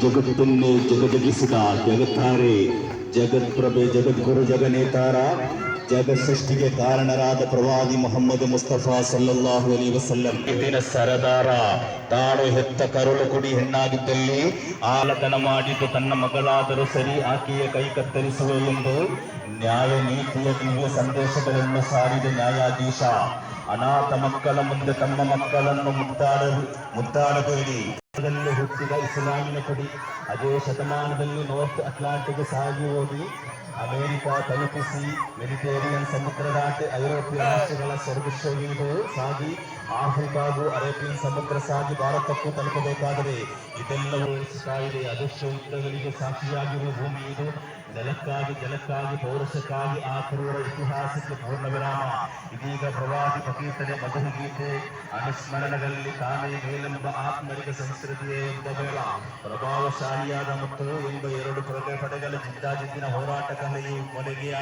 ಜಗತ್ತನ್ನೇ ಜಗಜಗಿಸಿದ ಜಗತ್ತಾರೆ, ಜಗತ್ಪ್ರಭೆ, ಜಗದ್ಗುರು, ಜಗನೇತಾರ, ಜಗತ್ ಸೃಷ್ಟಿಗೆ ಕಾರಣರಾದ ಪ್ರವಾದಿ ಮೊಹಮ್ಮದ್ ಮುಸ್ತಫಾ ಸಲ್ಲಲ್ಲಾಹು ಅಲೈಹಿ ವಸಲ್ಲಂ ಇದಿನ ಸರದಾರ. ತಾನು ಹೆತ್ತ ಕರುಳು ಕುಡಿ ಹೆಣ್ಣಾಗಿದ್ದಲ್ಲಿ ಆಲತನ ಮಾಡಿದ್ದು ತನ್ನ ಮಗಳಾದರೂ ಸರಿ ಆಕೆಯ ಕೈ ಕತ್ತರಿಸುವೆ ಎಂದು ನ್ಯಾಯ ನೀತಿಯ ದಿವ್ಯ ಸಂದೇಶಗಳನ್ನು ಸಾರಿದ ನ್ಯಾಯಾಧೀಶ. ಅನಾಥ ಮಕ್ಕಳ ಮುಂದೆ ತಮ್ಮ ಮಕ್ಕಳನ್ನು ಮುದ್ದಾಡಬೇಡಿ. ಹುಟ್ಟಿದ ಇಸ್ಲಾಮಿನ ಕುಡಿ ಅದೇ ಶತಮಾನದಲ್ಲಿ ನಾರ್ತ್ ಅಟ್ಲಾಂಟಿಕ್ ಸಾಗಿ ಹೋಗಿ ಅಮೆರಿಕ ತಲುಪಿಸಿ ಮೆಡಿಟೇರಿಯನ್ ಸಮುದ್ರ ದಾಟಿ ಐರೋಪ್ಯ ರಾಷ್ಟ್ರಗಳ ಸ್ವರ್ಗಶ್ರೇಣಿಗೂ ಸಾಗಿ ಆಫ್ರಿಕಾಗೂ ಅರೇಬಿಯನ್ ಸಮುದ್ರ ಸಾಗಿ ಭಾರತಕ್ಕೂ ತಲುಪಬೇಕಾದರೆ ಇದೆಲ್ಲವೂ ಕಾಯಿದೆ. ಅದೃಶ್ಯ ಯುದ್ಧಗಳಿಗೆ ಸಾಕ್ಷಿಯಾಗಿರುವ ಭೂಮಿ ಇದು. ನೆಲಕ್ಕಾಗಿ, ಜಲಕ್ಕಾಗಿ, ಪೌರುಷಕ್ಕಾಗಿ ಆ ಕ್ರೂರ ಇತಿಹಾಸಕ್ಕೆ ಪೂರ್ಣ ವಿರಾಮ. ಇದೀಗ ಪ್ರವಾದಿ ಪಕೀರ್ತನೆ ಮಧುಗೀತೆ ಅನುಸ್ಮರಣಗಳಲ್ಲಿ ತಾನೇ ಮೇಲೆಂಬ ಆತ್ಮರಿಕ ಸಂಸ್ಕೃತಿಯೇ ಎಂಬ ಬೇಡ. ಪ್ರಭಾವಶಾಲಿಯಾದ ಮತ್ತು ಎಂಬ ಎರಡು ಪಡೆಗಳ ಜಿದ್ದಾಜಿದ್ದಿನ ಹೋರಾಟ ಕಲೆಯು ಕೊನೆಗೆ